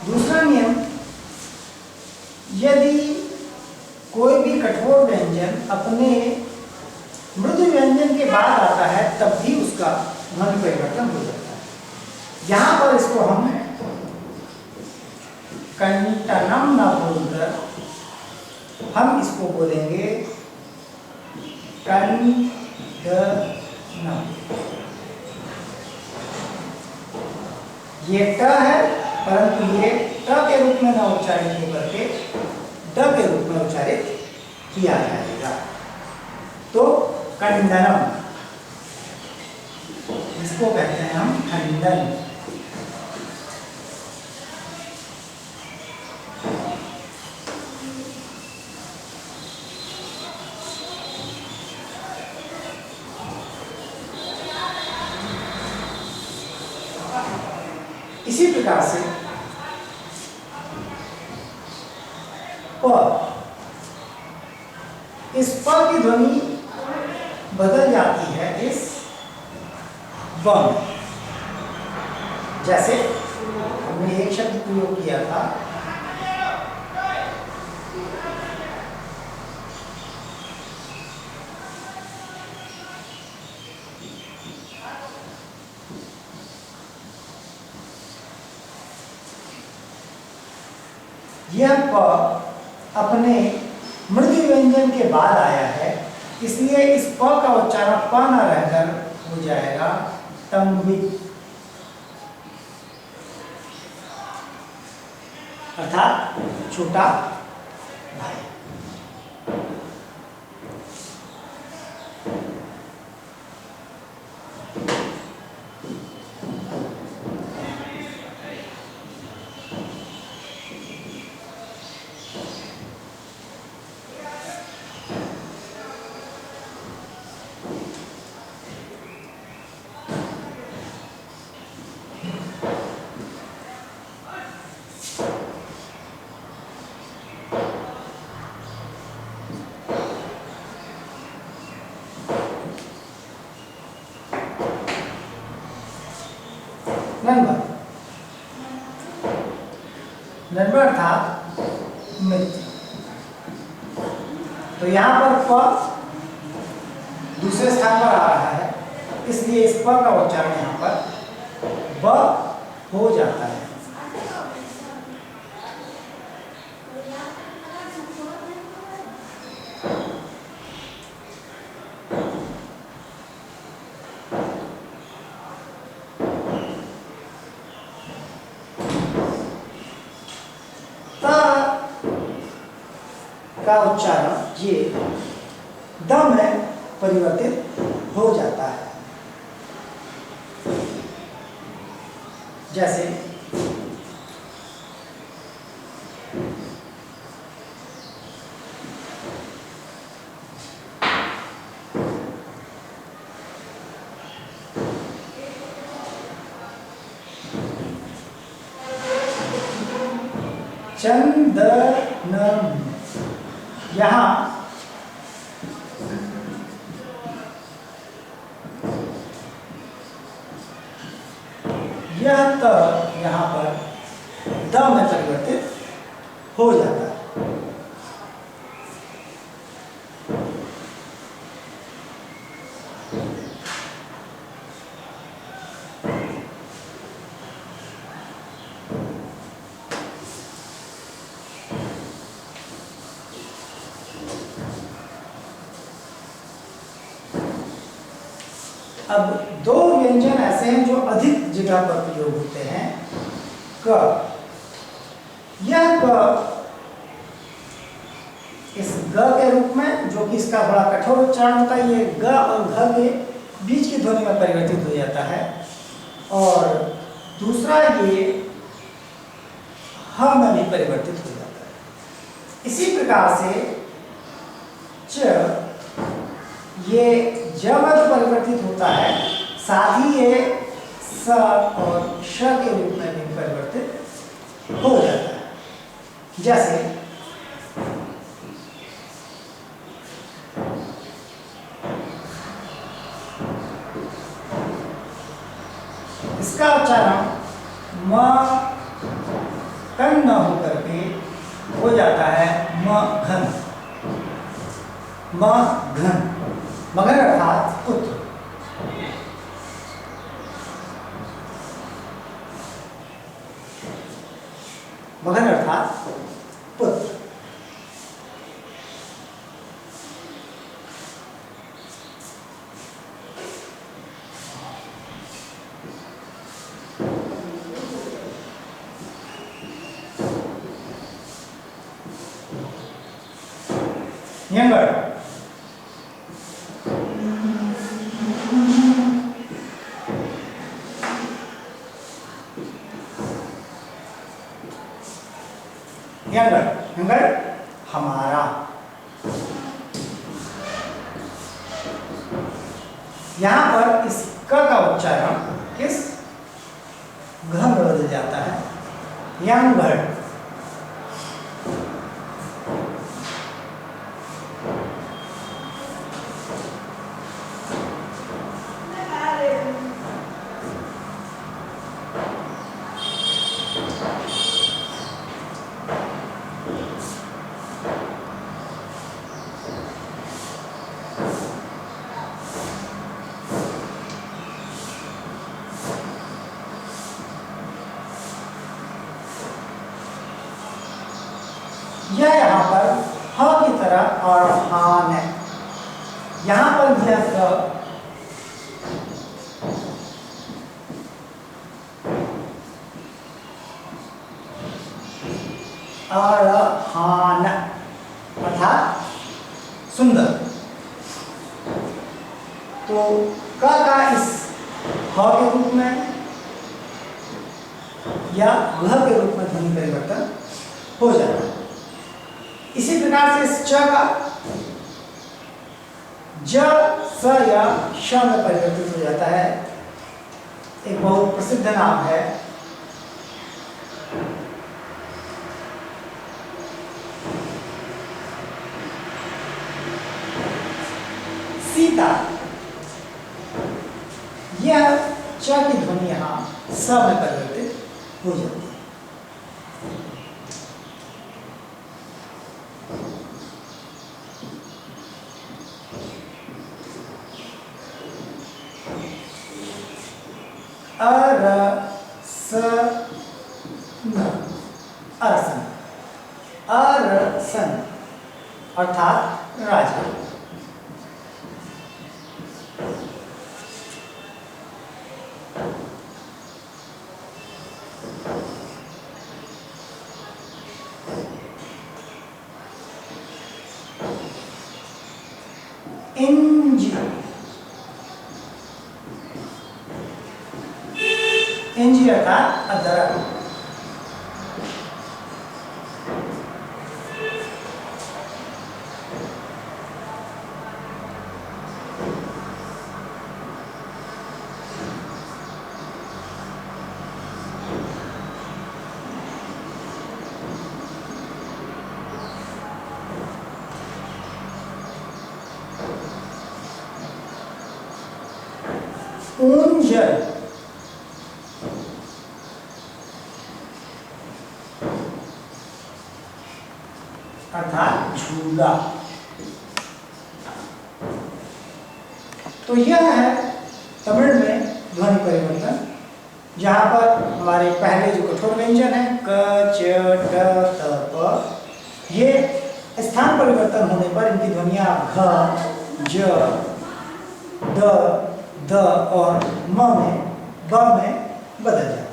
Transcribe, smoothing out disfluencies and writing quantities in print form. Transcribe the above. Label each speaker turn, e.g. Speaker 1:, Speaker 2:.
Speaker 1: दूसरा नियम, यदि कोई भी कठोर व्यंजन अपने मृदु व्यंजन के बाद आता है तब भी उसका ध्वनि परिवर्तन हो जाता है। यहां पर इसको हम कंटनम ना बोलकर हम इसको बोलेंगे कंटनम। ये ट है, परंतु ये ट के रूप में ना उच्चारित होकर के ड के रूप में उच्चारित किया जाएगा। तो खंडनम, इसको कहते हैं हम खंडन। इसी प्रकार से प, इस प की ध्वनि बदल जाती है इस व में। जैसे हमने एक शब्द प्रयोग किया था यह प अपने मृदु व्यंजन के बाद आया है, इसलिए इस प का उच्चारण प न रहकर हो जाएगा तंबित, अर्थात छोटा भाई। नंबर अर्थात मित्र। तो यहां पर प दूसरे स्थान पर आ रहा है, इसलिए इस प का उच्चारण यहां पर ब हो जाता है। का उच्चारण ये द में परिवर्तित हो जाता है। जैसे चंदनम, यहां यह त यहां पर द में परिवर्तित हो जाता है। अब दो व्यंजन ऐसे हैं जो अधिक जगह पर प्रयोग होते हैं। क, यह क इस ग के रूप में, जो कि इसका बड़ा कठोर उच्चारण होता है, ये ग और घ के बीच की ध्वनि में परिवर्तित हो जाता है। और दूसरा ये ह में भी परिवर्तित हो जाता है। इसी प्रकार से च, ये जब परिवर्तित होता है साथ ही ये स और श के रूप में भी परिवर्तित हो जाता है। जैसे इसका उच्चारण म कन न होकर के हो जाता है म घन। म घन, मगन अर्थात पुत्र। मगन अर्थात पुत्र। यंगर, यंगर, यंगर हमारा। यहां पर इस क का उच्चारण किस घ में बदल जाता है, यंगर। यह यहाँ पर ह की तरह और हान है। यहाँ पर यह हान अर्थात सुंदर। तो क का इस ह के रूप में या घ के रूप में ध्वनि परिवर्तन हो जाता है। इसी प्रकार से इस च का ज, स या श में परिवर्तित हो जाता है। एक बहुत प्रसिद्ध नाम है सीता। यह च की ध्वनि यहाँ स में परिवर्तित हो जाती है। अरसन, अरसन अर्थात राजा। इंज, इंज अर्थात अदरक। ऊंजल अर्थात झूला। तो यह है तमिल में ध्वनि परिवर्तन, जहां पर हमारे पहले जो कठोर व्यंजन है क, च, ट, त, प, ये स्थान परिवर्तन होने पर इनकी ध्वनियां घ, ज, द, द और म में, ब में बदल जाती है।